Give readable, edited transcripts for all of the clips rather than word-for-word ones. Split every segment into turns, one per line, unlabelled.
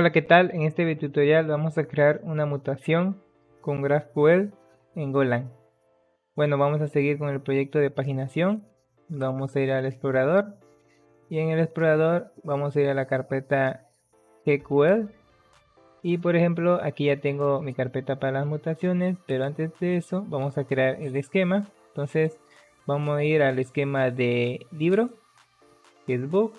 Hola, ¿qué tal? En este tutorial vamos a crear una mutación con GraphQL en Golang. Bueno, vamos a seguir con el proyecto de paginación. Vamos a ir al explorador y en el explorador vamos a ir a la carpeta GQL y por ejemplo aquí ya tengo mi carpeta para las mutaciones, pero antes de eso vamos a crear el esquema. Entonces vamos a ir al esquema de libro, que es book,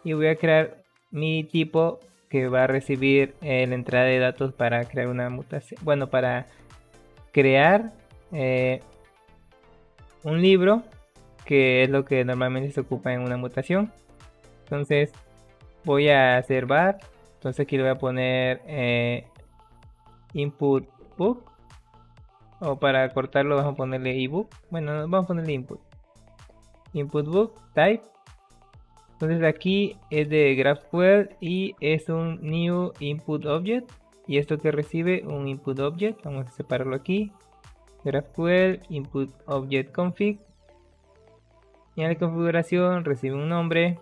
y voy a crear mi tipo que va a recibir la entrada de datos para crear una mutación, bueno, para crear un libro, que es lo que normalmente se ocupa en una mutación. Entonces voy a hacer var, entonces aquí le voy a poner input book, o para cortarlo vamos a ponerle ebook, bueno, vamos a ponerle input book type. Entonces aquí es de GraphQL y es un new input object, y esto que recibe un input object, vamos a separarlo aquí, GraphQL input object config, y en la configuración recibe un nombre,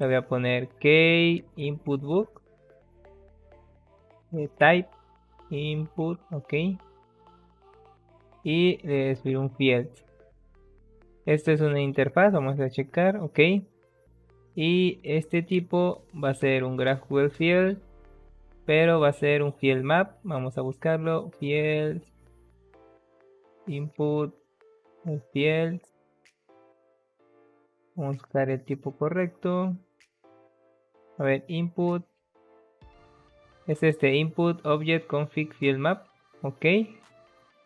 le voy a poner key input book, type input, ok, y le escribir un field. Esto es una interfaz, vamos a checar, ok, y este tipo va a ser un GraphQL field, pero va a ser un field map. Vamos a buscarlo, field input field, vamos a buscar el tipo correcto. A ver, input es este, input object config field map, ok.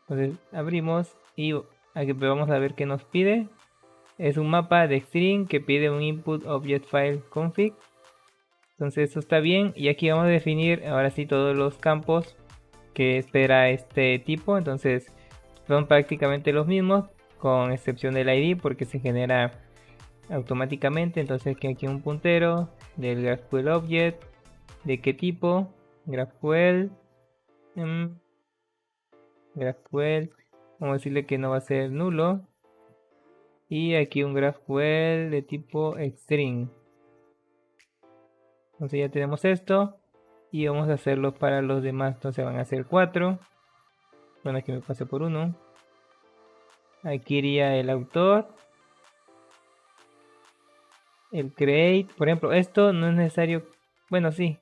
Entonces abrimos y aquí vamos a ver qué nos pide. Es un mapa de string que pide un input object file config. Entonces eso está bien, y aquí vamos a definir ahora sí todos los campos que espera este tipo. Entonces son prácticamente los mismos, con excepción del ID porque se genera automáticamente. Entonces aquí un puntero del GraphQL object, de qué tipo, GraphQL, GraphQL, vamos a decirle que no va a ser nulo, y aquí un GraphQL de tipo string. Entonces ya tenemos esto y vamos a hacerlo para los demás. Entonces van a ser 4. Bueno, aquí me pasé por uno. Aquí iría el autor, el create. Por ejemplo, esto no es necesario. Bueno, sí.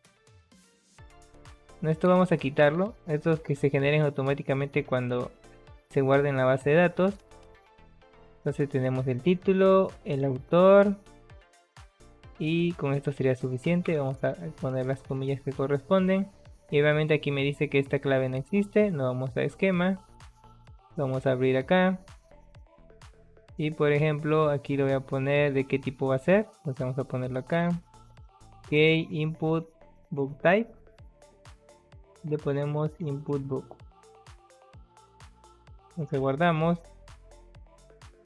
Esto vamos a quitarlo. Estos que se generen automáticamente cuando se guarden en la base de datos. Entonces tenemos el título, el autor, y con esto sería suficiente. Vamos a poner las comillas que corresponden. Y obviamente aquí me dice que esta clave no existe. No vamos a esquema. Vamos a abrir acá. Y por ejemplo aquí lo voy a poner de qué tipo va a ser. Pues vamos a ponerlo acá. Key input book type. Le ponemos input book. Entonces guardamos.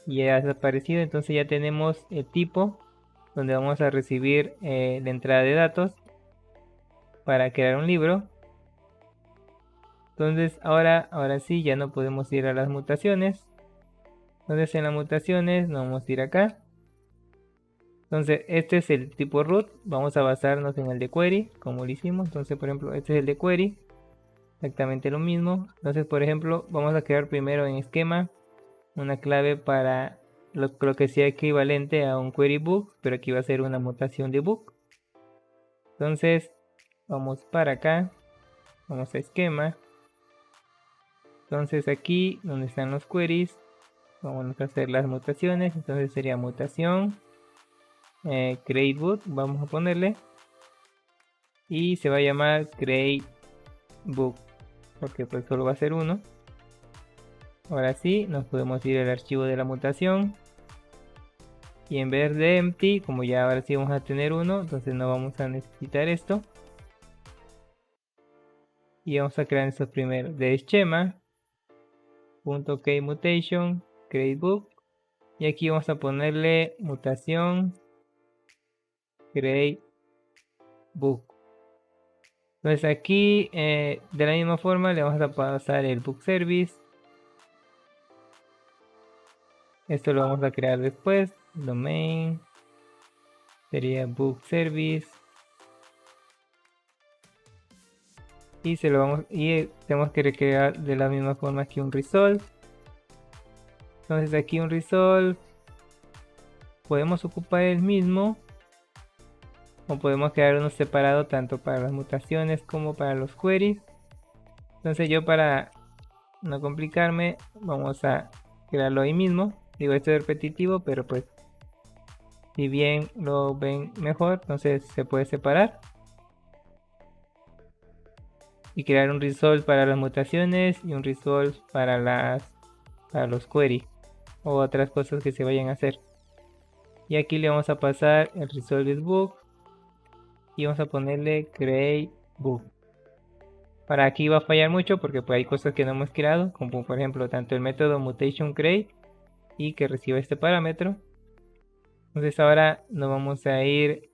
Y ya ha desaparecido. Entonces ya tenemos el tipo donde vamos a recibir la entrada de datos para crear un libro. Entonces ahora sí ya no podemos ir a las mutaciones. Entonces en las mutaciones nos vamos a ir acá. Entonces este es el tipo root. Vamos a basarnos en el de query como lo hicimos. Entonces por ejemplo este es el de query, exactamente lo mismo. Entonces por ejemplo vamos a crear primero en esquema una clave para lo que sea equivalente a un query book, pero aquí va a ser una mutación de book. Entonces vamos para acá, vamos a esquema. Entonces aquí donde están los queries vamos a hacer las mutaciones. Entonces sería mutación create book, vamos a ponerle, y se va a llamar create book porque pues solo va a ser uno. Ahora sí nos podemos ir al archivo de la mutación, y en vez de empty, como ya ahora sí vamos a tener uno, entonces no vamos a necesitar esto, y vamos a crear estos primero de schema.kmutation create book, y aquí vamos a ponerle mutación create book. Entonces aquí de la misma forma le vamos a pasar el book service. Esto lo vamos a crear después. Domain sería book service y tenemos que recrear de la misma forma que un resolve. Entonces aquí un resolve podemos ocupar el mismo, o podemos crear uno separado tanto para las mutaciones como para los queries. Entonces yo, para no complicarme, vamos a crearlo ahí mismo. Digo, esto es repetitivo, pero pues si bien lo ven mejor, entonces se puede separar y crear un resolve para las mutaciones y un resolve para los queries o otras cosas que se vayan a hacer. Y aquí le vamos a pasar el resolve book y vamos a ponerle create book. Para aquí va a fallar mucho porque pues hay cosas que no hemos creado, como por ejemplo tanto el método mutation create y que reciba este parámetro. Entonces ahora nos vamos a ir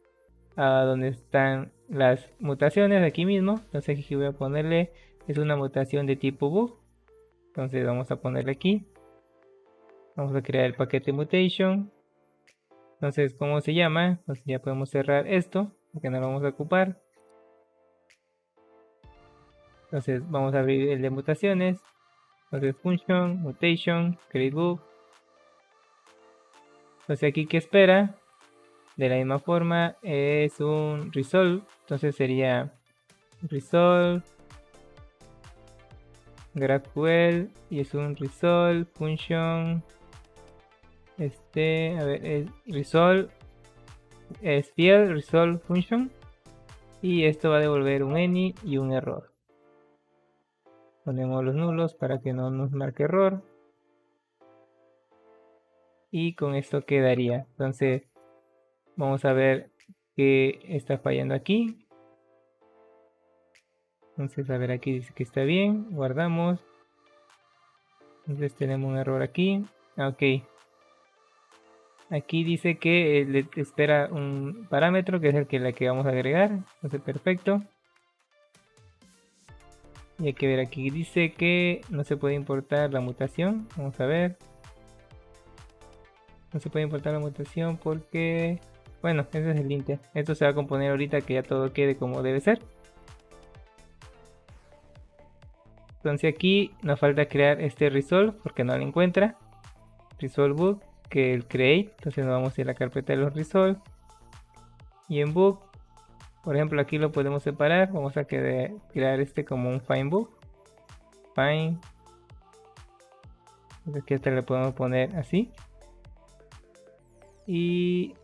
a donde están las mutaciones, aquí mismo. Entonces aquí voy a ponerle, es una mutación de tipo book. Entonces vamos a ponerle aquí, vamos a crear el paquete mutation. Entonces, ¿cómo se llama? Entonces ya podemos cerrar esto porque no lo vamos a ocupar. Entonces vamos a abrir el de mutaciones. Entonces function, mutation, create book. Entonces aquí, ¿qué espera? De la misma forma es un resolve. Entonces sería resolve GraphQL y es un resolve function. A ver, es resolve es field resolve function. Y esto va a devolver un any y un error. Ponemos los nulos para que no nos marque error. Y con esto quedaría. Entonces vamos a ver qué está fallando aquí. Entonces, a ver, aquí dice que está bien. Guardamos. Entonces tenemos un error aquí. Ok. Aquí dice que le espera un parámetro que es el que vamos a agregar. Entonces, perfecto. Y hay que ver, aquí dice que no se puede importar la mutación. Vamos a ver. No se puede importar la mutación porque... Bueno, ese es el linter. Esto se va a componer ahorita que ya todo quede como debe ser. Entonces aquí nos falta crear este resolve porque no lo encuentra. Resolve book, que el create. Entonces nos vamos a ir a la carpeta de los resolve. Y en book, por ejemplo, aquí lo podemos separar. Vamos a crear este como un find book. Find. Entonces aquí hasta le podemos poner así. Y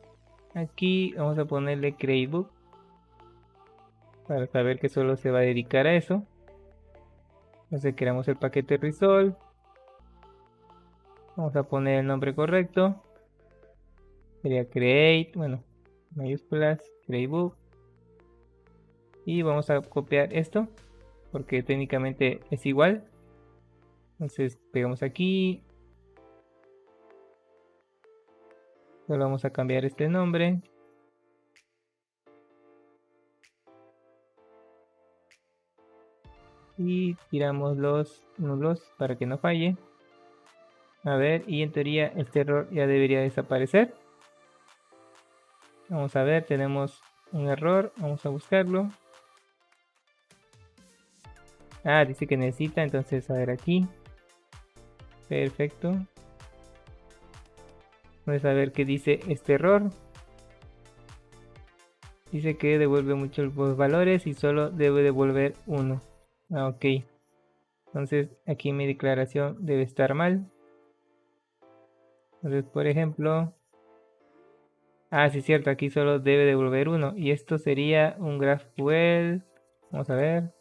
aquí vamos a ponerle create book, para saber que solo se va a dedicar a eso. Entonces creamos el paquete resolve. Vamos a poner el nombre correcto. Sería create, bueno, mayúsculas, create book. Y vamos a copiar esto porque técnicamente es igual. Entonces pegamos aquí. Solo vamos a cambiar este nombre. Y tiramos los nulos para que no falle. A ver, y en teoría este error ya debería desaparecer. Vamos a ver, tenemos un error. Vamos a buscarlo. Ah, dice que necesita, entonces a ver aquí. Perfecto. Vamos a ver qué dice este error. Dice que devuelve muchos valores y solo debe devolver uno. Ah, ok. Entonces aquí mi declaración debe estar mal. Entonces, por ejemplo... Ah, sí, es cierto, aquí solo debe devolver uno. Y esto sería un GraphQL. Vamos a ver.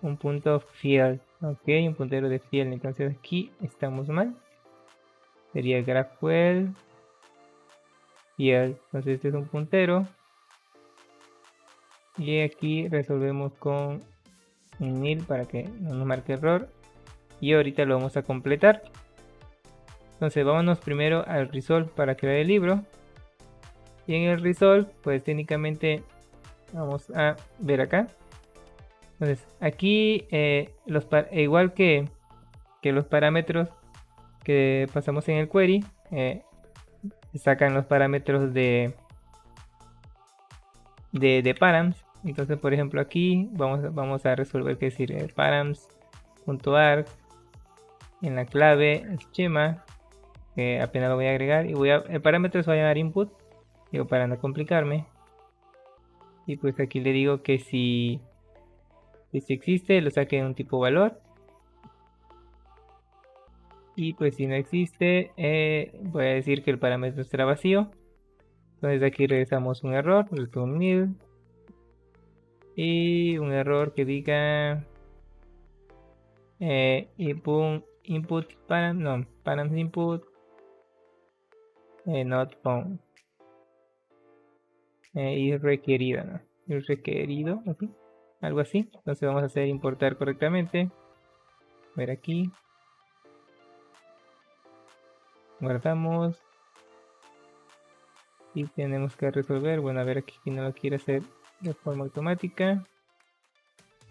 Un punto field. Ok, un puntero de field. Entonces aquí estamos mal. Sería GraphQL field. Entonces este es un puntero. Y aquí resolvemos con un nil para que no nos marque error. Y ahorita lo vamos a completar. Entonces vámonos primero al resolve para crear el libro. Y en el resolve, pues técnicamente vamos a ver acá. Entonces aquí igual que los parámetros que pasamos en el query, sacan los parámetros de params. Entonces, por ejemplo, aquí vamos a resolver qué decir params.arg en la clave esquema, que apenas lo voy a agregar, y el parámetro se va a llamar input, digo, para no complicarme. Y pues aquí le digo que si existe, lo saque de un tipo valor. Y pues si no existe, voy a decir que el parámetro estará vacío. Entonces aquí regresamos un error, return nil. Y un error que diga input params input not found. Y requerido, ¿no? Y requerido, ¿ok? Algo así. Entonces vamos a hacer importar correctamente. Ver aquí. Guardamos. Y tenemos que resolver. Bueno, a ver aquí si no lo quiere hacer de forma automática.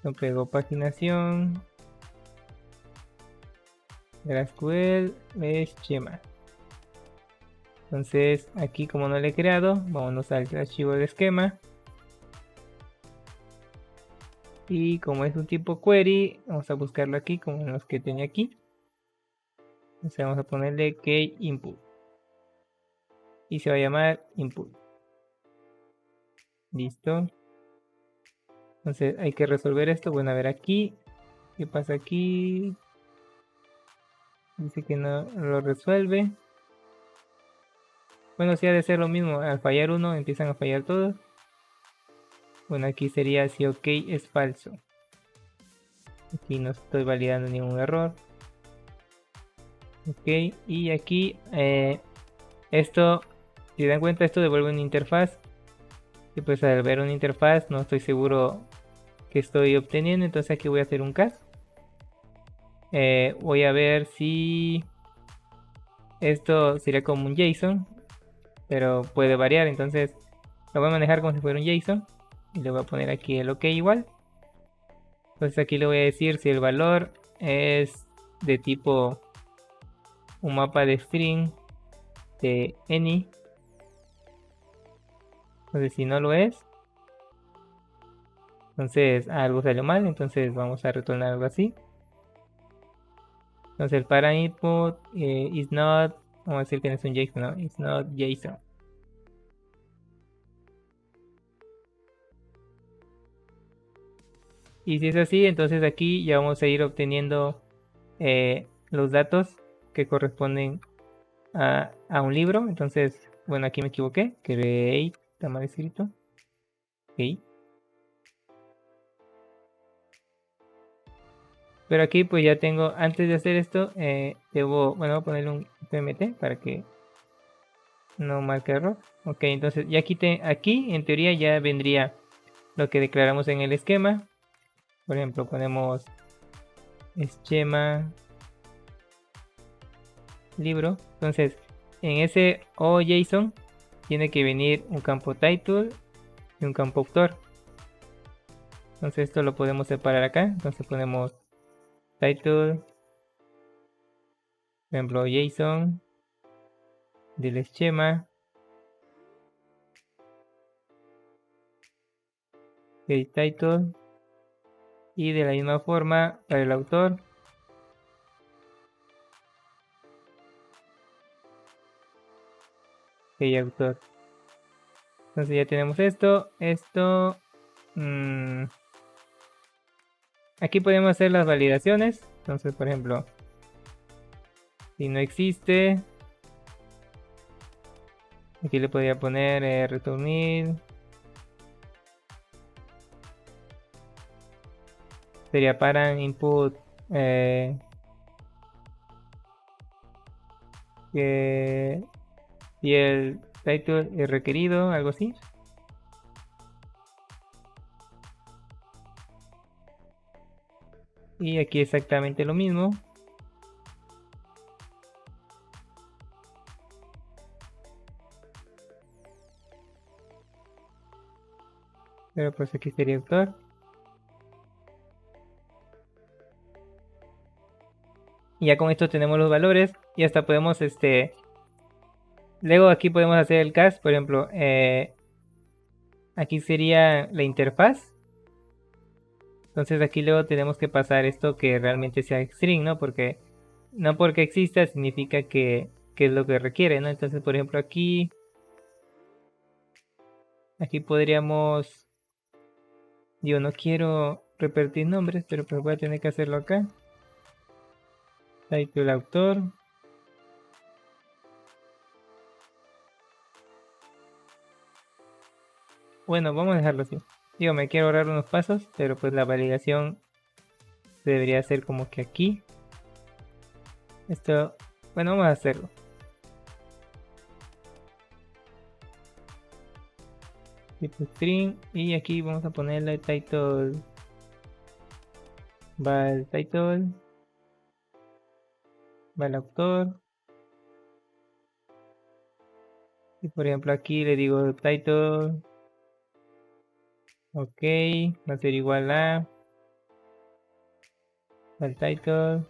Lo pego paginación. GraphQL esquema. Entonces aquí como no le he creado, vámonos al archivo de esquema. Y como es un tipo query, vamos a buscarlo aquí como los que tenía aquí. Entonces vamos a ponerle key input. Y se va a llamar input. Listo. Entonces hay que resolver esto. Bueno, a ver aquí. ¿Qué pasa aquí? Dice que no lo resuelve. Bueno, sí ha de ser lo mismo. Al fallar uno, empiezan a fallar todos. Bueno, aquí sería si ok es falso. Aquí no estoy validando ningún error. Ok, y aquí esto, si dan cuenta, esto devuelve una interfaz. Y pues al ver una interfaz no estoy seguro que estoy obteniendo. Entonces aquí voy a hacer un cast. Voy a ver si esto sería como un JSON, pero puede variar. Entonces lo voy a manejar como si fuera un JSON. Y le voy a poner aquí el OK igual. Entonces aquí le voy a decir si el valor es de tipo un mapa de string de any. Entonces si no lo es, entonces algo salió mal. Entonces vamos a retornar algo así. Entonces el para input is not, vamos a decir que no es un JSON, no, it's not JSON. Y si es así, entonces aquí ya vamos a ir obteniendo los datos que corresponden a un libro. Entonces, bueno, aquí me equivoqué. Create, está mal escrito. Ok. Pero aquí pues ya tengo, antes de hacer esto, debo, bueno, voy a ponerle un PMT para que no marque error. Ok, entonces ya aquí en teoría ya vendría lo que declaramos en el esquema. Por ejemplo, ponemos esquema libro. Entonces, en ese OJSON tiene que venir un campo title y un campo autor. Entonces esto lo podemos separar acá. Entonces ponemos title, por ejemplo, JSON del esquema. Title. Y de la misma forma para el autor. Autor. Entonces ya tenemos esto. Aquí podemos hacer las validaciones. Entonces, por ejemplo, si no existe, aquí le podría poner return. Sería para input que si el title es requerido, algo así. Y aquí exactamente lo mismo. Pero pues aquí sería autor. Y ya con esto tenemos los valores. Y hasta podemos luego aquí podemos hacer el cast. Por ejemplo, aquí sería la interfaz. Entonces aquí luego tenemos que pasar esto que realmente sea string, ¿no? Porque no porque exista significa que es lo que requiere, ¿no? Entonces, por ejemplo, aquí podríamos... Yo no quiero repetir nombres, pero pues voy a tener que hacerlo acá. Title autor. Bueno, vamos a dejarlo así. Digo, me quiero ahorrar unos pasos, pero pues la validación debería ser como que aquí. Esto, bueno, vamos a hacerlo. Tipo string y aquí vamos a ponerle title. Va el title. Va el autor. Y por ejemplo aquí le digo title. Ok, va a ser igual a el title.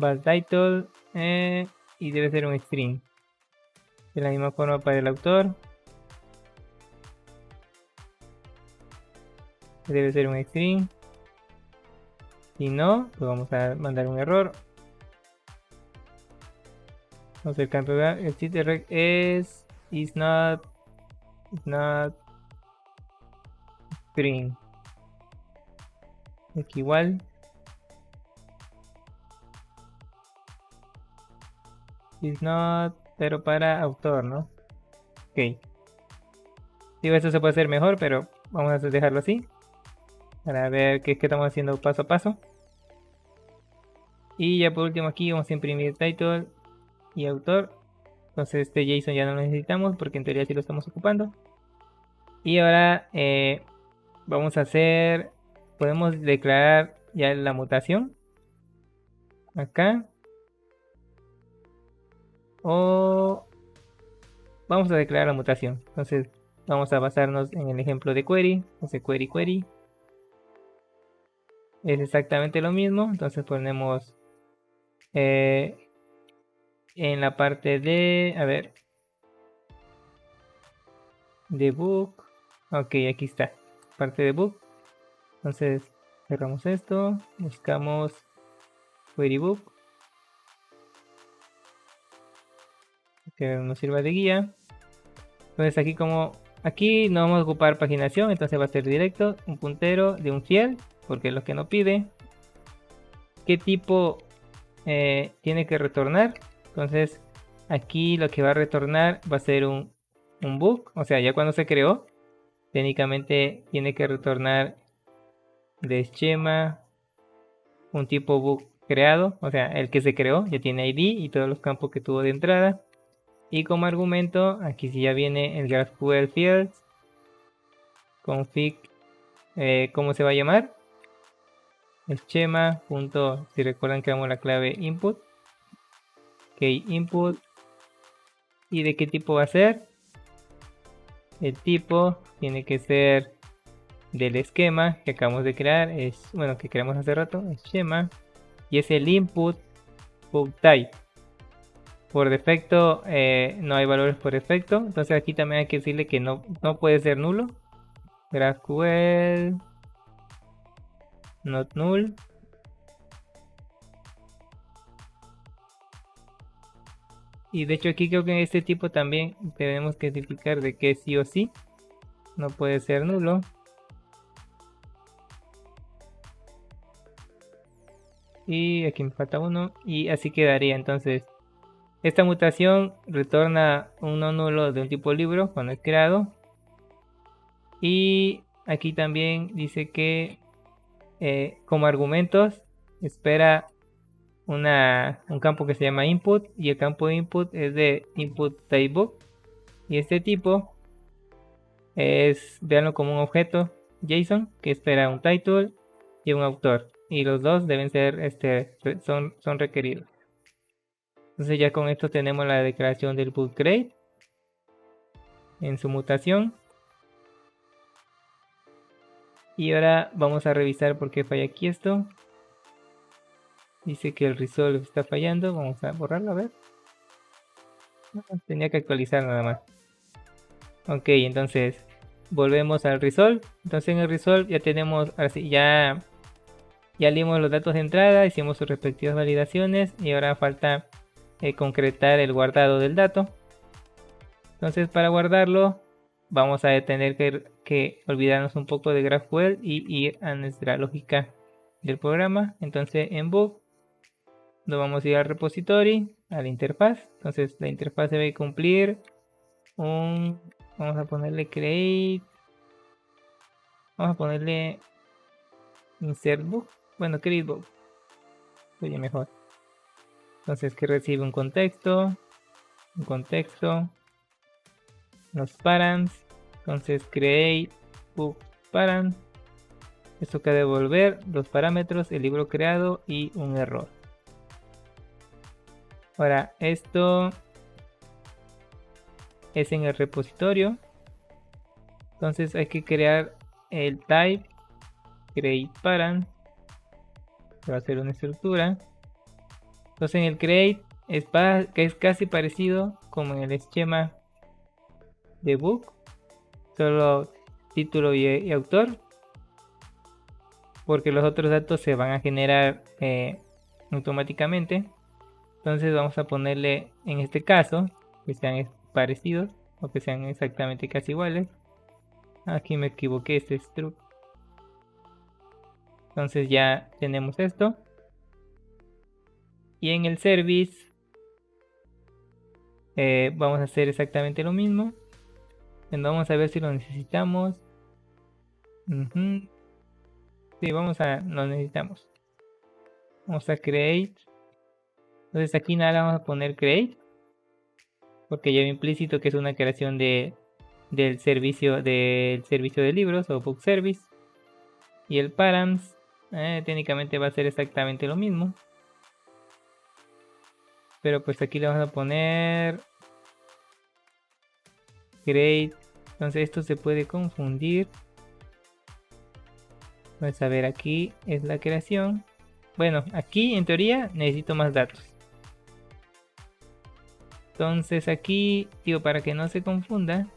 Va el title y debe ser un string. De la misma forma para el autor. Debe ser un string. Si no, pues vamos a mandar un error. Entonces el campo el sitio es is not string. Aquí igual. Is not, pero para autor, ¿no? Ok. Digo, esto se puede hacer mejor, pero vamos a dejarlo así. Para ver qué es que estamos haciendo paso a paso. Y ya por último aquí vamos a imprimir title y autor. Entonces este JSON ya no lo necesitamos porque en teoría sí lo estamos ocupando. Y ahora vamos a hacer, podemos declarar ya la mutación. Acá. O vamos a declarar la mutación. Entonces vamos a basarnos en el ejemplo de query. Entonces query. Es exactamente lo mismo. Entonces ponemos en la parte de, a ver, de book. Ok, aquí está. Parte de book. Entonces cerramos esto. Buscamos query book. Que nos sirva de guía. Entonces aquí no vamos a ocupar paginación. Entonces va a ser directo. Un puntero de un field. Porque es lo que nos pide. ¿Qué tipo tiene que retornar? Entonces aquí lo que va a retornar va a ser un book. O sea, ya cuando se creó, técnicamente tiene que retornar de esquema un tipo book creado. O sea, el que se creó ya tiene ID y todos los campos que tuvo de entrada. Y como argumento, aquí sí ya viene el GraphQL fields config. ¿Cómo se va a llamar? Esquema. Si recuerdan, creamos la clave input. Key input. ¿Y de qué tipo va a ser? El tipo tiene que ser del esquema que acabamos de crear, que creamos hace rato, esquema, y es el input type. Por defecto no hay valores por defecto, entonces aquí también hay que decirle que no puede ser nulo. GraphQL not null. Y de hecho aquí creo que en este tipo también tenemos que identificar de que sí o sí no puede ser nulo. Y aquí me falta uno. Y así quedaría. Entonces esta mutación retorna un no nulo de un tipo libro cuando es creado. Y aquí también dice que como argumentos espera un campo que se llama input. Y el campo de input es de input typebook. Y este tipo veanlo como un objeto JSON que espera un title y un autor. Y los dos deben ser, son requeridos. Entonces ya con esto tenemos la declaración del book create en su mutación. Y ahora vamos a revisar por qué falla aquí esto. Dice que el resolve está fallando. Vamos a borrarlo, a ver. No, tenía que actualizar nada más. Ok, entonces volvemos al resolve. Entonces en el resolve ya tenemos, así ya leímos los datos de entrada, hicimos sus respectivas validaciones y ahora falta concretar el guardado del dato. Entonces para guardarlo vamos a tener que olvidarnos un poco de GraphQL y ir a nuestra lógica del programa. Entonces en book nos vamos a ir al repository, a la interfaz. Entonces la interfaz debe cumplir vamos a ponerle create, vamos a ponerle insert book, bueno, create book, oye mejor. Entonces que recibe un contexto, los params. Entonces create book params. Esto que devolver los parámetros, el libro creado y un error. Ahora esto es en el repositorio. Entonces hay que crear el type create parent, que va a ser una estructura. Entonces en el create que es casi parecido como en el esquema de book, solo título y autor, porque los otros datos se van a generar automáticamente. Entonces vamos a ponerle en este caso que sean parecidos o que sean exactamente casi iguales. Aquí me equivoqué, este struct. Entonces ya tenemos esto. Y en el service vamos a hacer exactamente lo mismo. Entonces vamos a ver si lo necesitamos. Sí, lo necesitamos. Vamos a create. Entonces aquí nada vamos a poner create, porque lleva implícito que es una creación del servicio de libros o book service. Y el params técnicamente va a ser exactamente lo mismo, pero pues aquí le vamos a poner create. Entonces esto se puede confundir. Vamos a ver, aquí es la creación. Bueno, aquí en teoría necesito más datos. Entonces aquí, digo, para que no se confunda,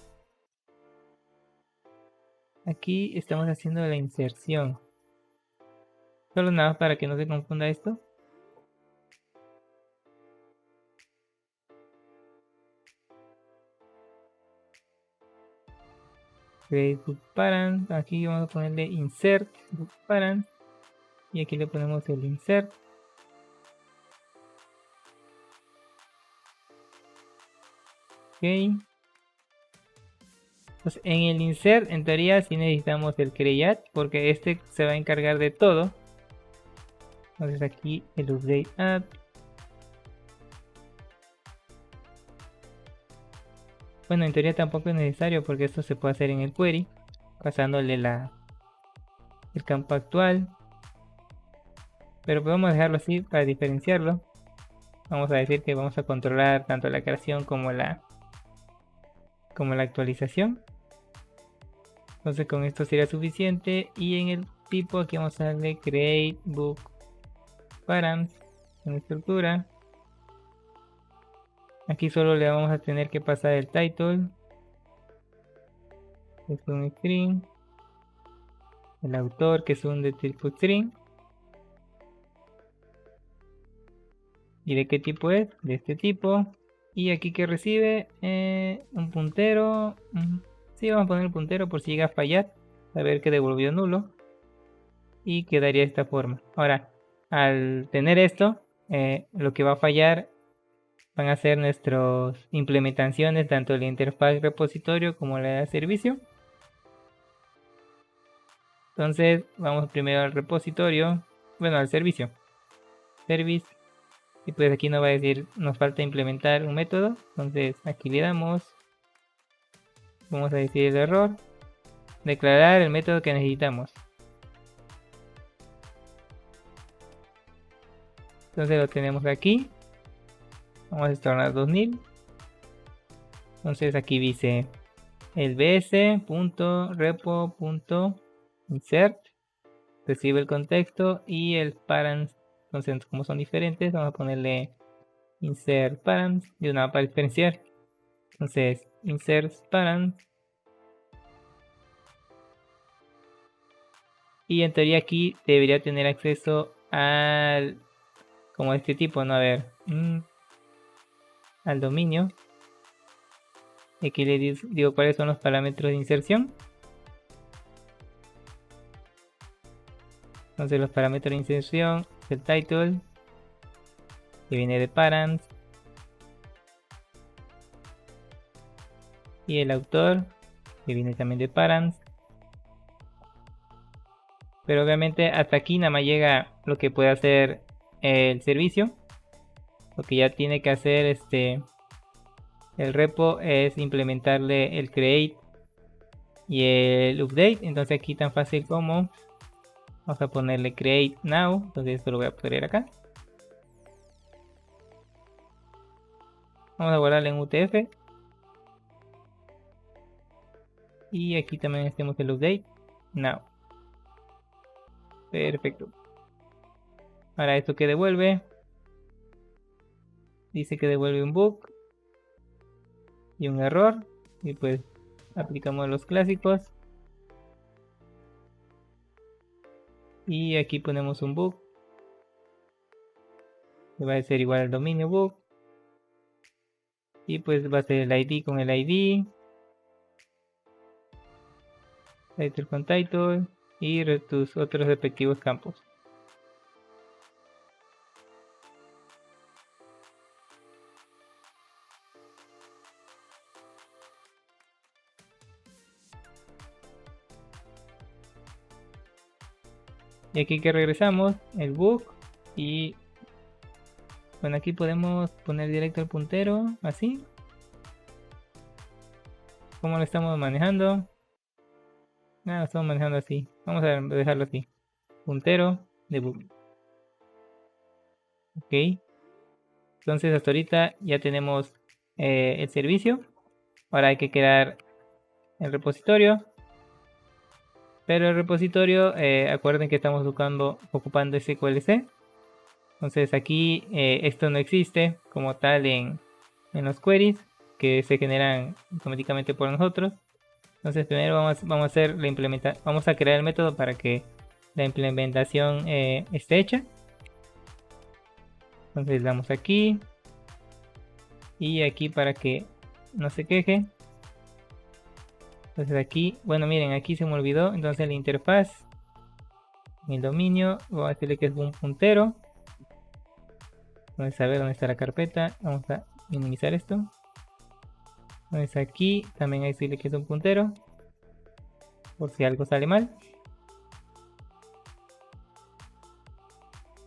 aquí estamos haciendo la inserción. Solo nada más para que no se confunda esto. Create book parent. Aquí vamos a ponerle insert book parent. Y aquí le ponemos el insert. Ok. Entonces en el insert en teoría sí necesitamos el create, porque este se va a encargar de todo. Entonces aquí el update add. Bueno, en teoría tampoco es necesario porque esto se puede hacer en el query, pasándole el campo actual. Pero podemos dejarlo así para diferenciarlo. Vamos a decir que vamos a controlar tanto la creación como la actualización. Entonces con esto sería suficiente. Y en el tipo aquí vamos a darle create book params en estructura. Aquí solo le vamos a tener que pasar el title, que es un string, el autor, que es un de tipo string. ¿Y de qué tipo es? De este tipo. Y aquí que recibe un puntero. Sí, vamos a poner el puntero por si llega a fallar, saber que devolvió nulo. Y quedaría de esta forma. Ahora, al tener esto, lo que va a fallar van a ser nuestras implementaciones, tanto la interfaz repositorio como la de servicio. Entonces vamos primero al repositorio, bueno, al servicio, service, y pues aquí nos va a decir, nos falta implementar un método. Entonces aquí le damos, vamos a decir el error, declarar el método que necesitamos. Entonces lo tenemos aquí. Vamos a extornar 2000. Entonces aquí dice el bs.repo.insert, recibe el contexto y el parent Entonces, como son diferentes, vamos a ponerle insert params de una para diferenciar. Entonces, insert params. Y en teoría aquí debería tener acceso al, como este tipo, ¿no? A ver, al dominio. Y aquí le digo cuáles son los parámetros de inserción. Entonces los parámetros de inserción es el title, que viene de params. Y el autor, que viene también de params. Pero obviamente hasta aquí nada más llega lo que puede hacer el servicio. Lo que ya tiene que hacer el repo es implementarle el create y el update. Entonces aquí tan fácil como vamos a ponerle create now. Entonces esto lo voy a poner acá. Vamos a guardarle en UTF. Y aquí también hacemos el update now. Perfecto. Ahora esto que devuelve. Dice que devuelve un bug y un error. Y pues aplicamos los clásicos. Y aquí ponemos un bug. Que va a ser igual al dominio bug. Y pues va a ser el ID con el ID. Title con title. Y tus otros respectivos campos. Y aquí que regresamos el bug. Y bueno, aquí podemos poner directo el puntero así. ¿Cómo lo estamos manejando? Nada, lo estamos manejando así. Vamos a dejarlo así. Puntero de bug. Ok. Entonces hasta ahorita ya tenemos el servicio. Ahora hay que crear el repositorio. Pero el repositorio, acuerden que estamos ocupando SQLC. Entonces aquí esto no existe como tal en los queries que se generan automáticamente por nosotros. Entonces primero vamos a hacer vamos a crear el método para que la implementación esté hecha. Entonces damos aquí y aquí para que no se queje. Entonces aquí, bueno miren, aquí se me olvidó. Entonces la interfaz, en el dominio, voy a decirle que es un puntero. Vamos a ver dónde está la carpeta. Vamos a minimizar esto. Entonces aquí también hay que decirle que es un puntero, por si algo sale mal.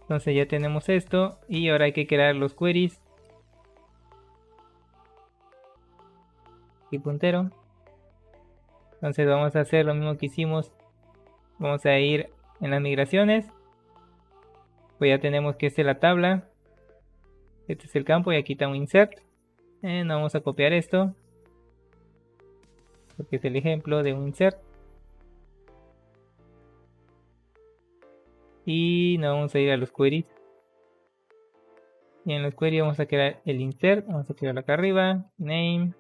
Entonces ya tenemos esto y ahora hay que crear los queries y puntero. Entonces vamos a hacer lo mismo que hicimos. Vamos a ir en las migraciones. Pues ya tenemos que esta es la tabla. Este es el campo y aquí está un insert. No vamos a copiar esto, porque es el ejemplo de un insert. Y nos vamos a ir a los queries. Y en los queries vamos a crear el insert. Vamos a crearlo acá arriba. Name.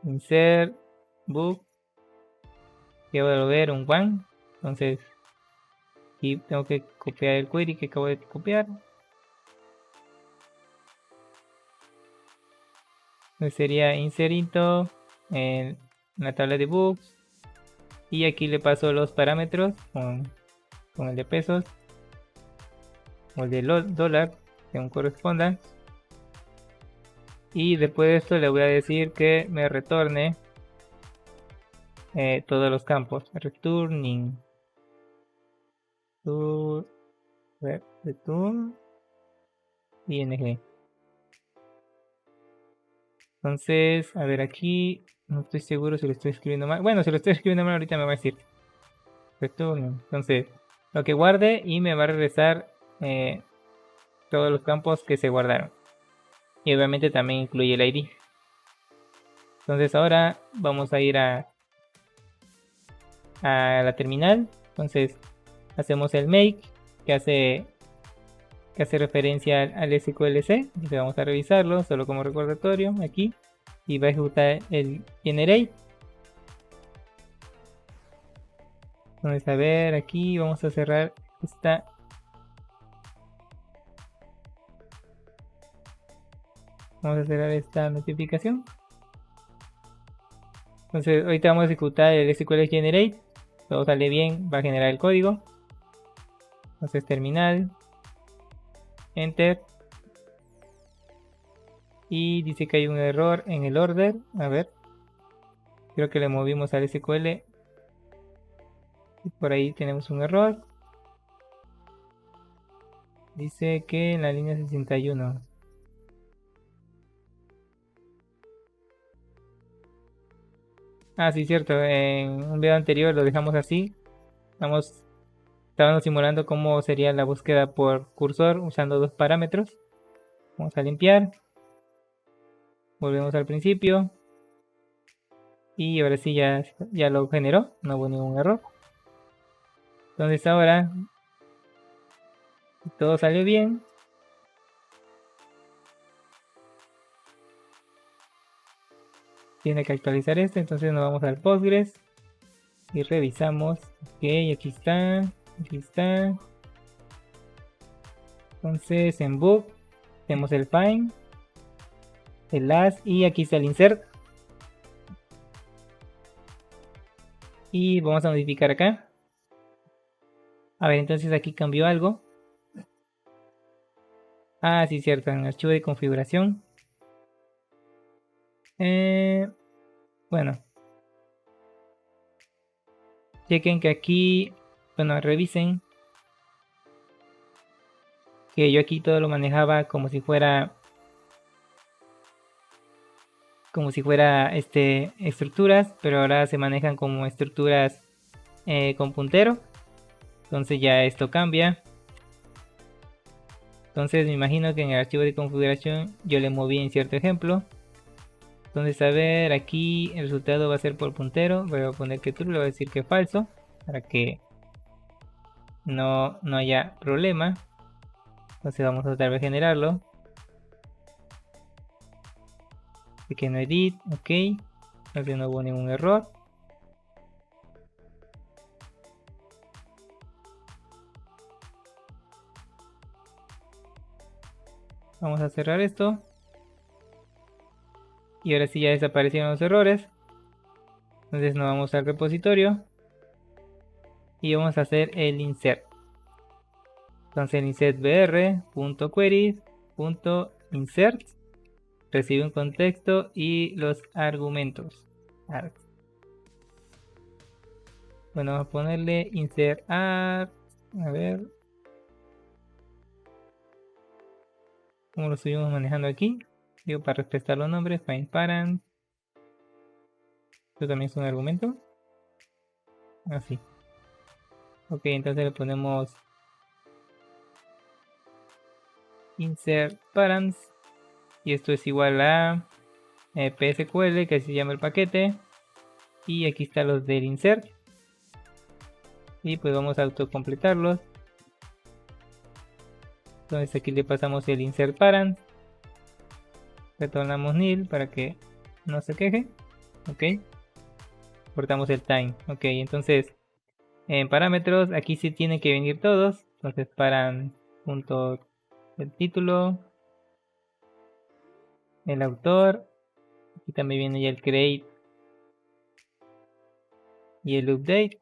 Insert. Book. Y voy a ver un one. Entonces aquí tengo que copiar el query que acabo de copiar. Entonces sería inserito en la tabla de books. Y aquí le paso los parámetros con el de pesos o el de dólar, según corresponda. Y después de esto le voy a decir que me retorne todos los campos. Returning to return ing. Entonces, a ver aquí, no estoy seguro si lo estoy escribiendo mal. Bueno, si lo estoy escribiendo mal ahorita me va a decir return. Entonces, lo que guarde y me va a regresar todos los campos que se guardaron. Y obviamente también incluye el ID. Entonces ahora vamos a ir a la terminal. Entonces hacemos el make, que hace que hace referencia al SQLC. Entonces vamos a revisarlo solo como recordatorio aquí y va a ejecutar el generate. Entonces a ver, aquí vamos a cerrar esta. Vamos a cerrar esta notificación. Entonces ahorita vamos a ejecutar el SQL generate. Todo sale bien, va a generar el código. Entonces terminal, enter. Y dice que hay un error en el order. A ver, creo que le movimos al SQL. Y por ahí tenemos un error. Dice que en la línea 61. Ah, sí, cierto. En un video anterior lo dejamos así. Estábamos simulando cómo sería la búsqueda por cursor usando dos parámetros. Vamos a limpiar. Volvemos al principio. Y ahora sí ya lo generó. No hubo ningún error. Entonces ahora todo salió bien. Tiene que actualizar esto. Entonces nos vamos al Postgres. Y revisamos. Ok, aquí está. Aquí está. Entonces en book tenemos el find, el last y aquí está el insert. Y vamos a modificar acá. A ver, entonces aquí cambió algo. Ah, sí, cierto, en el archivo de configuración. Bueno. Chequen que aquí, bueno, revisen que yo aquí todo lo manejaba como si fuera estructuras, pero ahora se manejan como estructuras con puntero. Entonces ya esto cambia. Entonces me imagino que en el archivo de configuración yo le moví en cierto ejemplo. Entonces a ver, aquí el resultado va a ser por puntero. Voy a poner que true, le voy a decir que falso para que no haya problema. Entonces vamos a tratar de generarlo. Pequeño edit, ok. Entonces no hubo ningún error. Vamos a cerrar esto. Y ahora sí ya desaparecieron los errores. Entonces nos vamos al repositorio. Y vamos a hacer el insert. Entonces el insert br.queries.insert recibe un contexto y los argumentos. Bueno, vamos a ponerle insert arg. A ver. ¿Cómo lo subimos manejando aquí? Digo, para respetar los nombres, find parent. Esto también es un argumento. Así. Ok, entonces le ponemos insert parents. Y esto es igual a psql, que así se llama el paquete. Y aquí están los del insert. Y pues vamos a autocompletarlos. Entonces aquí le pasamos el insert parent. Retornamos nil para que no se queje. Ok. Cortamos el time. Ok, entonces en parámetros aquí sí tienen que venir todos. Entonces paran punto el título, el autor. Aquí también viene ya el create y el update.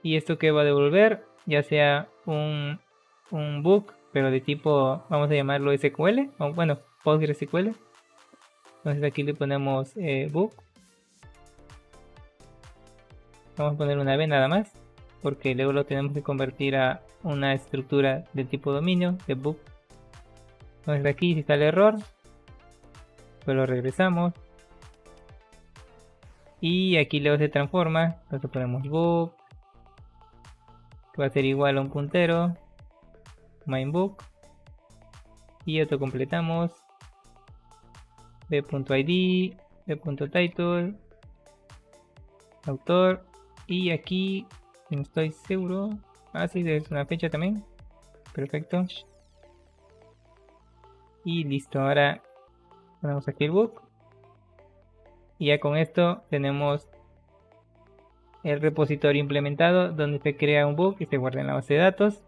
Y esto que va a devolver, ya sea un book, pero de tipo, vamos a llamarlo SQL, o bueno, PostgreSQL. Entonces aquí le ponemos book. Vamos a poner una B nada más, porque luego lo tenemos que convertir a una estructura de tipo dominio, de book. Entonces aquí si está el error, pues lo regresamos. Y aquí luego se transforma, entonces ponemos book, que va a ser igual a un puntero, mainbook, y autocompletamos b.id, b.title, autor, y aquí no estoy seguro, Ah, sí, es una fecha también. Perfecto. Y listo, ahora ponemos aquí el book. Y ya con esto tenemos el repositorio implementado donde se crea un book y se guarda en la base de datos.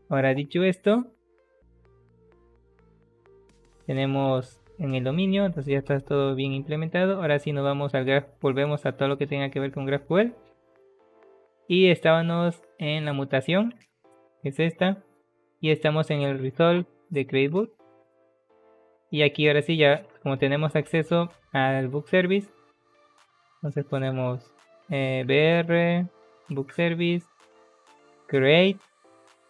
Ahora dicho esto, tenemos en el dominio, entonces ya está todo bien implementado. Ahora sí nos vamos al graph, volvemos a todo lo que tenga que ver con GraphQL. Y estábamos en la mutación, que es esta. Y estamos en el resolve de CreateBook. Y aquí ahora sí ya, como tenemos acceso al book service, entonces ponemos br book service create,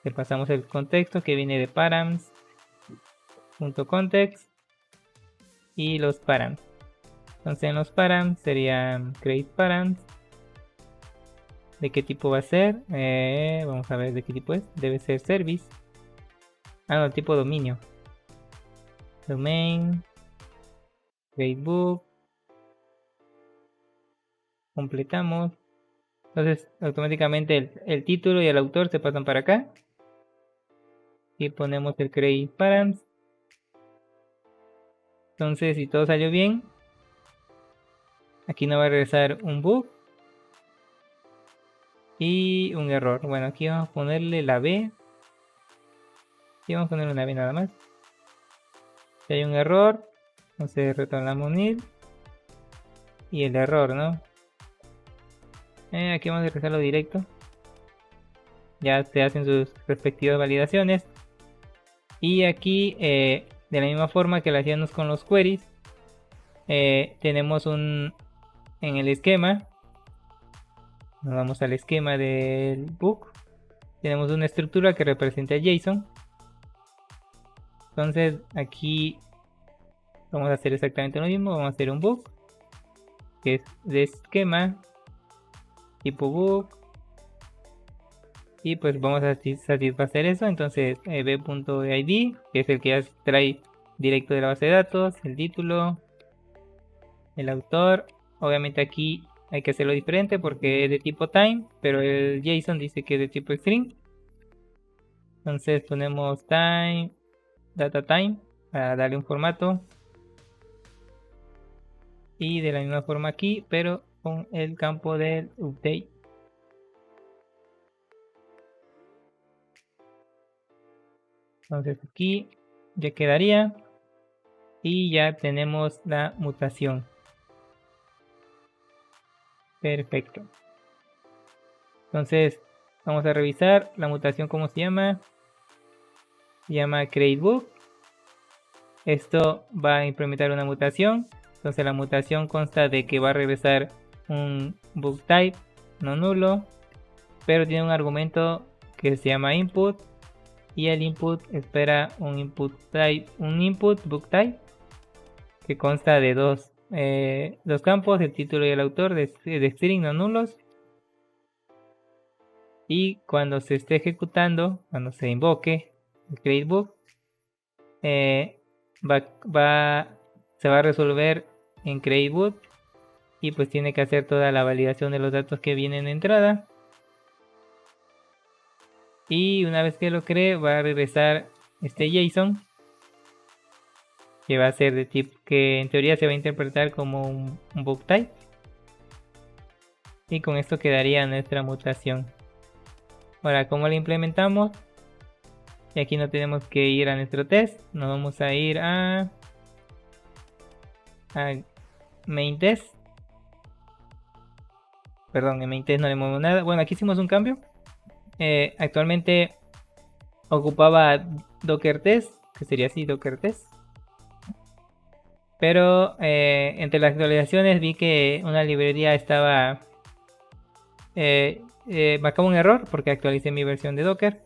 le pasamos el contexto que viene de params.context y los params. Entonces en los params serían create params. ¿De qué tipo va a ser? Vamos a ver de qué tipo es. Debe ser service. Ah, no, tipo dominio. Domain. Create book. Completamos. Entonces automáticamente el título y el autor se pasan para acá. Y ponemos el create params. Entonces si todo salió bien, aquí nos va a regresar un bug y un error. Bueno, aquí vamos a ponerle la B. Aquí vamos a ponerle una B nada más. Si hay un error, entonces retornamos nil y el error, ¿no? Aquí vamos a regresarlo directo. Ya se hacen sus respectivas validaciones. Y aquí, de la misma forma que lo hacíamos con los queries, tenemos en el esquema, nos vamos al esquema del book, tenemos una estructura que representa JSON. Entonces aquí vamos a hacer exactamente lo mismo, vamos a hacer un book que es de esquema tipo book y pues vamos a satisfacer eso. Entonces b.id, que es el que ya trae directo de la base de datos, el título, el autor. Obviamente aquí hay que hacerlo diferente porque es de tipo time, pero el JSON dice que es de tipo string. Entonces ponemos time, data time para darle un formato. Y de la misma forma aquí, pero con el campo del update. Entonces aquí ya quedaría. Y ya tenemos la mutación. Perfecto. Entonces vamos a revisar la mutación, ¿cómo se llama? Se llama CreateBook. Esto va a implementar una mutación. Entonces la mutación consta de que va a regresar un book type no nulo, pero tiene un argumento que se llama input y el input espera un input book type que consta de dos campos, el título y el autor de string no nulos. Y cuando se esté ejecutando, cuando se invoque el CreateBook, se va a resolver en CreateBook y pues tiene que hacer toda la validación de los datos que vienen de entrada. Y una vez que lo cree, va a regresar este JSON que va a ser de tipo que en teoría se va a interpretar como un book type. Y con esto quedaría nuestra mutación. Ahora, ¿cómo la implementamos? Y aquí no tenemos que ir a nuestro test, nos vamos a ir a main test. Perdón, en main test no le movemos nada. Bueno, aquí hicimos un cambio. Actualmente ocupaba docker test, que sería así, docker test. Pero entre las actualizaciones vi que una librería estaba marcaba un error porque actualicé mi versión de Docker.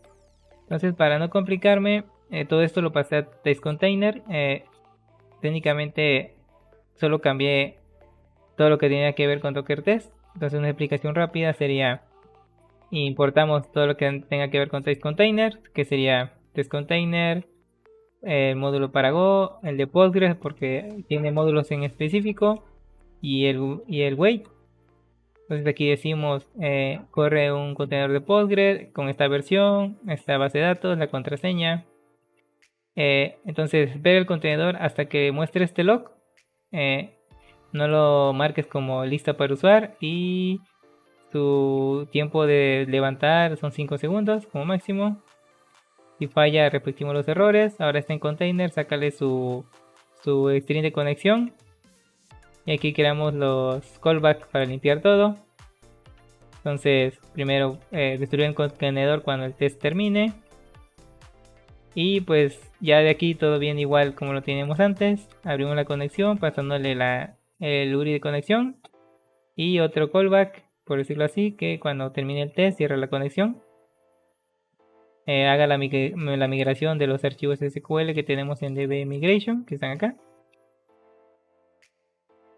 Entonces, para no complicarme, todo esto lo pasé a test container. Técnicamente solo cambié todo lo que tenía que ver con Docker test. Entonces, una explicación rápida sería: importamos todo lo que tenga que ver con test container, que sería test container, el módulo para Go, el de Postgres porque tiene módulos en específico, y el wait. Entonces aquí decimos, corre un contenedor de Postgres con esta versión, esta base de datos, la contraseña. Entonces espera el contenedor hasta que muestre este log. No lo marques como lista para usar y su tiempo de levantar son 5 segundos como máximo. Si falla, repetimos los errores. Ahora está en container, sácale su string de conexión. Y aquí creamos los callbacks para limpiar todo. Entonces, primero destruir el contenedor cuando el test termine. Y pues ya de aquí todo bien igual como lo teníamos antes. Abrimos la conexión pasándole el URI de conexión. Y otro callback, por decirlo así, que cuando termine el test cierra la conexión. Haga la migración de los archivos SQL que tenemos en DB Migration, que están acá.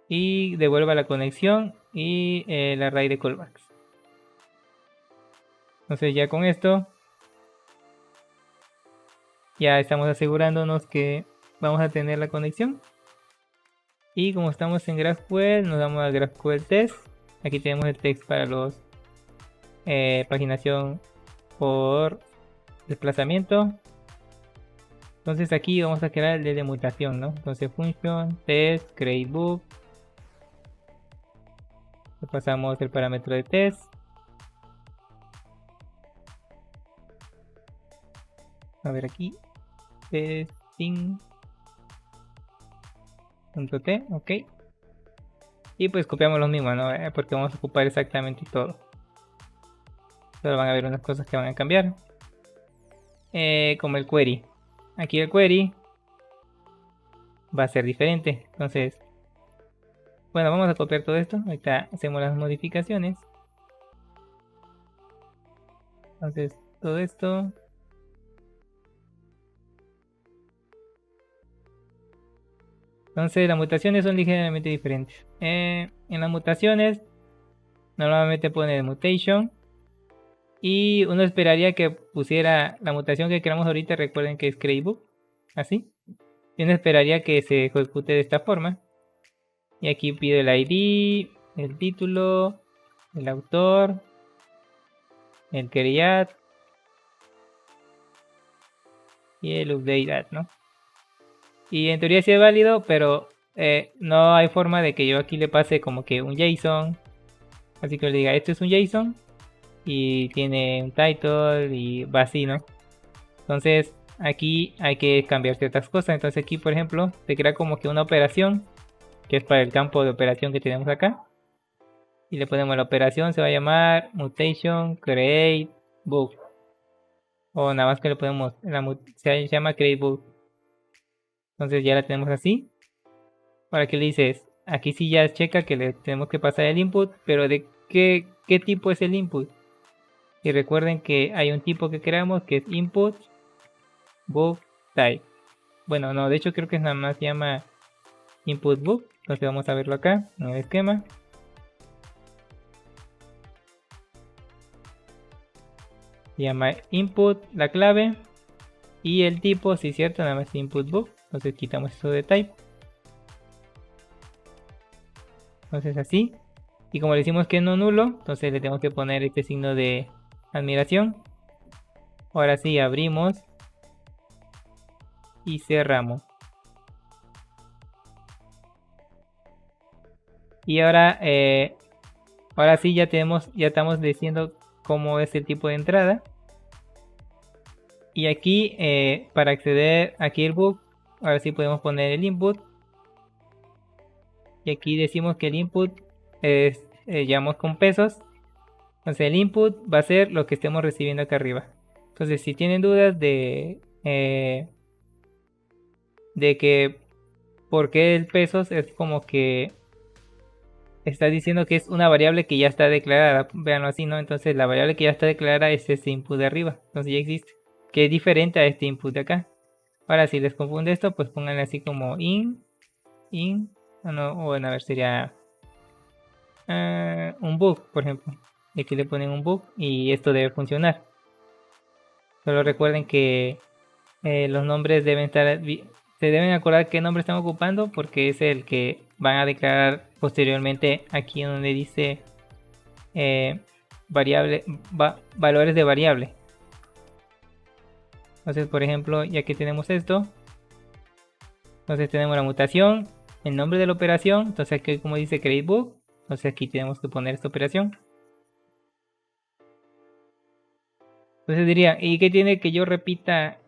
Y devuelva la conexión y el array de callbacks. Entonces ya con esto ya estamos asegurándonos que vamos a tener la conexión. Y como estamos en GraphQL, nos damos a GraphQL Test. Aquí tenemos el text para los paginación por desplazamiento. Entonces aquí vamos a crear el de mutación, ¿no? Entonces function test create book. Le pasamos el parámetro de test. A ver aquí. Testing.t, ok. Y pues copiamos los mismos, ¿no? Porque vamos a ocupar exactamente todo. Solo van a ver unas cosas que van a cambiar. Como el query. Aquí el query va a ser diferente. Entonces, bueno, vamos a copiar todo esto. Ahorita hacemos las modificaciones. Entonces, todo esto. Entonces, las mutaciones son ligeramente diferentes. En las mutaciones, normalmente pone mutation. Y uno esperaría que pusiera la mutación que creamos ahorita. Recuerden que es createbook. Así. Y uno esperaría que se ejecute de esta forma. Y aquí pido el ID, el título, el autor, el create y el update, ¿no? Y en teoría sí es válido, pero no hay forma de que yo aquí le pase como que un JSON. Así que le diga, esto es un JSON y tiene un title y va así, ¿no? Entonces aquí hay que cambiar ciertas cosas. Entonces aquí, por ejemplo, se crea como que una operación, que es para el campo de operación que tenemos acá. Y le ponemos la operación, se va a llamar mutation create book. O nada más que le ponemos, se llama create book. Entonces ya la tenemos así. Ahora que le dices, aquí sí ya checa que le tenemos que pasar el input, pero de qué tipo es el input. Y recuerden que hay un tipo que creamos que es input book type. Bueno, no, de hecho creo que nada más se llama input book. Entonces vamos a verlo acá en el esquema. Se llama input la clave y el tipo, si es cierto, nada más input book. Entonces quitamos eso de type. Entonces así. Y como le decimos que es no nulo, entonces le tenemos que poner este signo de admiración. Ahora sí, abrimos y cerramos. Y ahora sí ya estamos diciendo cómo es el tipo de entrada. Y aquí para acceder aquí el book, ahora sí podemos poner el input. Y aquí decimos que el input es llamamos con pesos. Entonces el input va a ser lo que estemos recibiendo acá arriba. Entonces si tienen dudas de que por qué el pesos, es como que está diciendo que es una variable que ya está declarada. Veanlo así, ¿no? Entonces la variable que ya está declarada es este input de arriba. Entonces ya existe. Que es diferente a este input de acá. Ahora si les confunde esto, pues pónganle así como in. No, bueno, a ver, sería un book, por ejemplo. Y aquí le ponen un book y esto debe funcionar. Solo recuerden que los nombres deben estar, se deben acordar qué nombre están ocupando porque es el que van a declarar posteriormente aquí donde dice valores de variable. Entonces, por ejemplo, ya que tenemos esto, entonces tenemos la mutación, el nombre de la operación. Entonces aquí, como dice CreateBook, entonces aquí tenemos que poner esta operación. Entonces diría, ¿y qué tiene que yo repita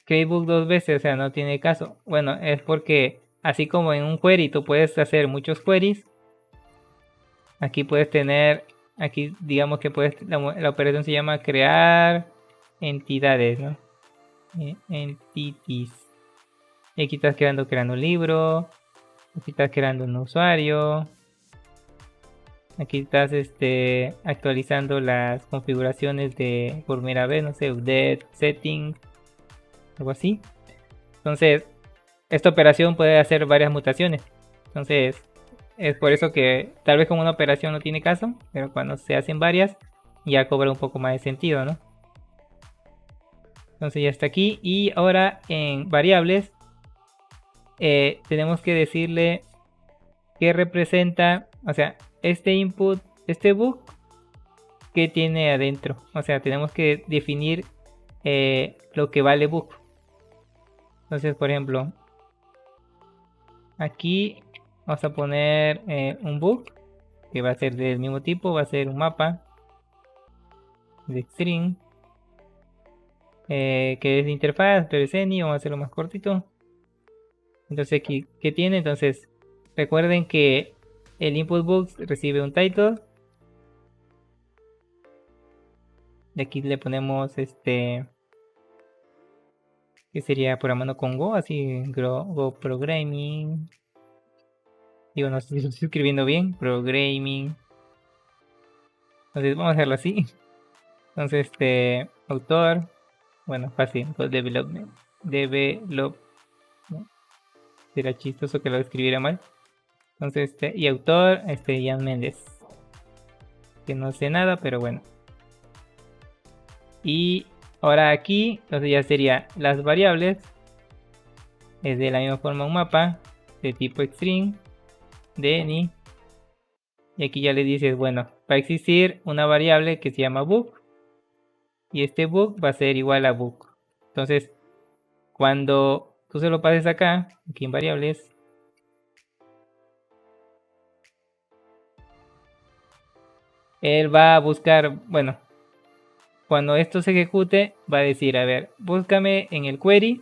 CreateBook 2 veces? O sea, no tiene caso. Bueno, es porque así como en un query tú puedes hacer muchos queries, aquí puedes tener, aquí digamos que la operación se llama crear entidades, ¿no? Entities. Y aquí estás creando un libro, aquí estás creando un usuario, aquí estás actualizando las configuraciones de por primera vez, no sé, update, setting, algo así. Entonces, esta operación puede hacer varias mutaciones. Entonces, es por eso que tal vez como una operación no tiene caso, pero cuando se hacen varias, ya cobra un poco más de sentido, ¿no? Entonces ya está aquí. Y ahora en variables, tenemos que decirle qué representa, o sea, este input, este book, qué tiene adentro. O sea, tenemos que definir lo que vale book. Entonces, por ejemplo, aquí vamos a poner un book que va a ser del mismo tipo, va a ser un mapa de string que es de interfaz, PVCNI, vamos a hacerlo más cortito. Entonces aquí, ¿qué tiene? Entonces, recuerden que el input book recibe un title. Y aquí le ponemos que sería programando con Go, así Go Programming. Digo, no sé si lo estoy escribiendo bien, Programming. Entonces vamos a hacerlo así. Entonces, autor, bueno, fácil, development, ¿no? Será chistoso que lo escribiera mal. Entonces, y autor, Ian Méndez, que no sé nada, pero bueno. Y ahora aquí, entonces ya sería las variables, es de la misma forma un mapa de tipo string de any. Y aquí ya le dices, bueno, va a existir una variable que se llama book. Y este book va a ser igual a book. Entonces, cuando tú se lo pases acá, aquí en variables, él va a buscar, bueno, cuando esto se ejecute, va a decir, a ver, búscame en el query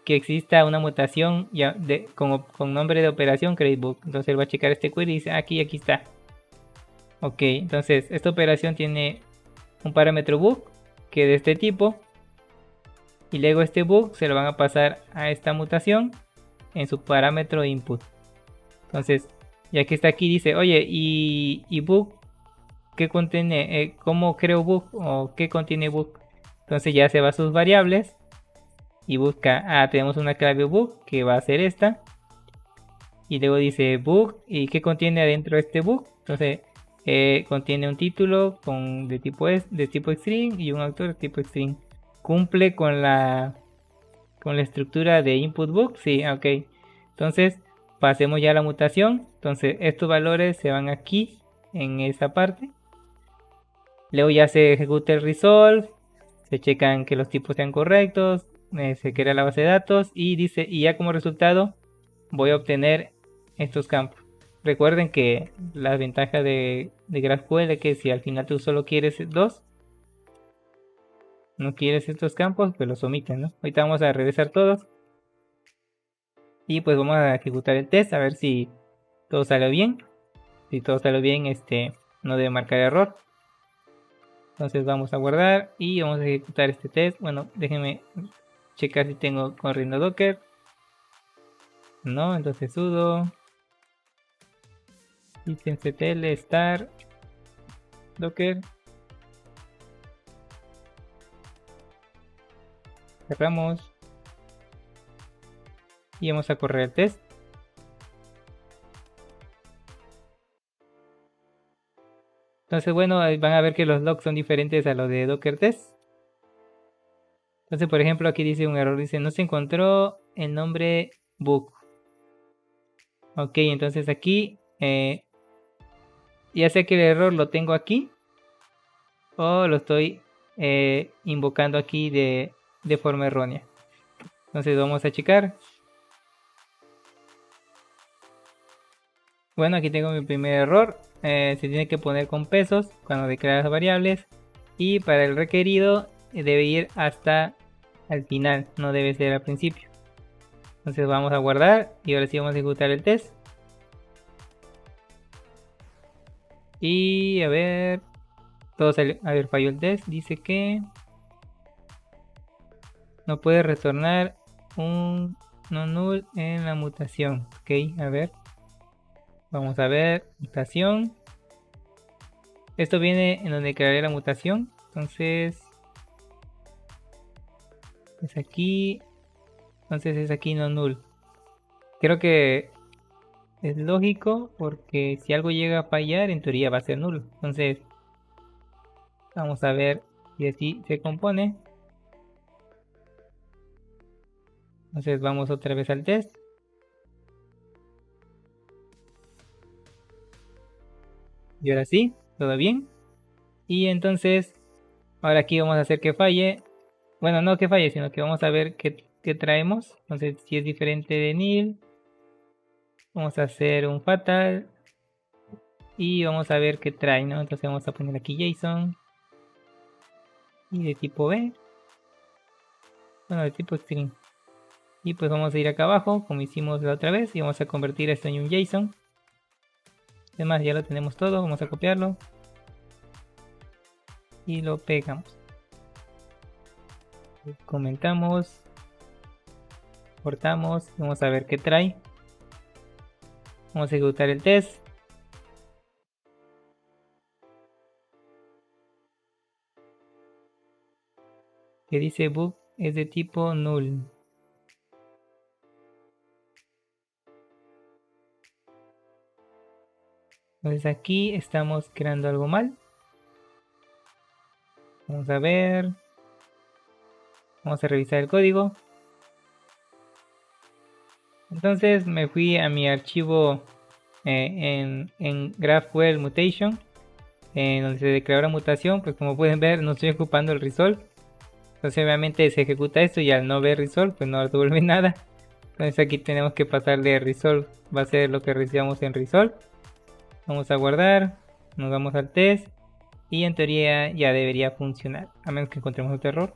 que exista una mutación ya con nombre de operación CreateBook. Entonces él va a checar este query y dice, aquí está. Ok, entonces esta operación tiene un parámetro book que es de este tipo. Y luego este book se lo van a pasar a esta mutación en su parámetro input. Entonces, ya que está aquí, dice, oye, y book, ¿qué contiene? ¿Cómo creo book? ¿O qué contiene book? Entonces ya se va a sus variables y busca, tenemos una clave book que va a ser esta. Y luego dice book, ¿y qué contiene adentro de este book? Entonces, contiene un título de tipo string y un autor de tipo string. ¿Cumple con la estructura de input book? Sí, ok. Entonces, pasemos ya a la mutación. Entonces, estos valores se van aquí, en esa parte. Luego ya se ejecuta el resolve. Se checan que los tipos sean correctos. Se crea la base de datos. Y dice, y ya como resultado, voy a obtener estos campos. Recuerden que la ventaja de GraphQL es que si al final tú solo quieres dos, no quieres estos campos, pues los omiten, ¿no? Ahorita vamos a regresar todos. Y pues vamos a ejecutar el test a ver si todo sale bien. Si todo sale bien, no debe marcar error. Entonces vamos a guardar y vamos a ejecutar este test. Bueno, déjenme checar si tengo corriendo Docker. No, entonces sudo systemctl star docker. Cerramos y vamos a correr el test. Entonces, bueno, van a ver que los logs son diferentes a los de Docker test. Entonces, por ejemplo, aquí dice un error, dice no se encontró el nombre book. Ok, entonces aquí ya sé que el error lo tengo aquí o lo estoy invocando aquí de forma errónea. Entonces vamos a checar. Bueno, aquí tengo mi primer error. Se tiene que poner con pesos cuando declaras las variables. Y para el requerido debe ir hasta al final, no debe ser al principio. Entonces vamos a guardar y ahora sí vamos a ejecutar el test. Y a ver, todo salió. A ver, falló el test. Dice que no puede retornar un no null en la mutación. Ok, a ver. Vamos a ver, mutación. Esto viene en donde crearé la mutación. Entonces es aquí. Entonces es aquí no null. Creo que es lógico porque si algo llega a fallar, en teoría va a ser nulo. Entonces vamos a ver si así se compone. Entonces vamos otra vez al test. Y ahora sí, todo bien. Y entonces, ahora aquí vamos a hacer que falle. Bueno, no que falle, sino que vamos a ver qué traemos. Entonces, si es diferente de nil, vamos a hacer un fatal. Y vamos a ver qué trae, ¿no? Entonces vamos a poner aquí JSON. Y de tipo B. Bueno, de tipo string. Y pues vamos a ir acá abajo, como hicimos la otra vez. Y vamos a convertir esto en un JSON. Además, ya lo tenemos todo. Vamos a copiarlo. Y lo pegamos. Comentamos. Cortamos. Vamos a ver qué trae. Vamos a ejecutar el test. Que dice book es de tipo null. Entonces aquí estamos creando algo mal. Vamos a ver. Vamos a revisar el código. Entonces me fui a mi archivo en GraphQL Mutation. En donde se declaró la mutación. Pues como pueden ver no estoy ocupando el resolve. Entonces obviamente se ejecuta esto y al no ver resolve pues no devuelve nada. Entonces aquí tenemos que pasarle resolve. Va a ser lo que recibamos en resolve. Vamos a guardar. Nos vamos al test. Y en teoría ya debería funcionar. A menos que encontremos otro error.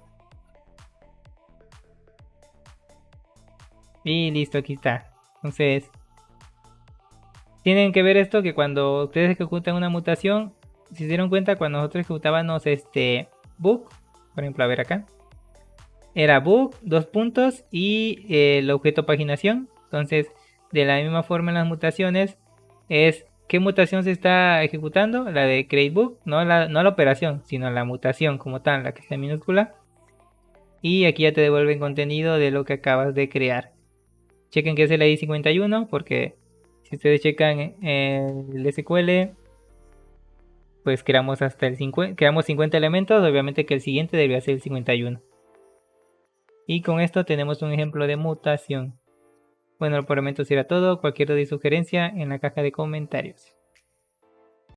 Y listo, aquí está. Entonces tienen que ver esto, que cuando ustedes ejecutan una mutación, si se dieron cuenta, cuando nosotros ejecutábamos book, por ejemplo, a ver acá, era book, dos puntos y el objeto paginación. Entonces, de la misma forma en las mutaciones, es qué mutación se está ejecutando, la de create book, no la operación, sino la mutación como tal, la que está en minúscula. Y aquí ya te devuelven contenido de lo que acabas de crear. Chequen que es el ID 51 porque si ustedes checan el SQL, pues creamos hasta el 50, creamos 50 elementos, obviamente que el siguiente debería ser el 51. Y con esto tenemos un ejemplo de mutación. Bueno, por el momento será todo. Cualquier duda y sugerencia en la caja de comentarios.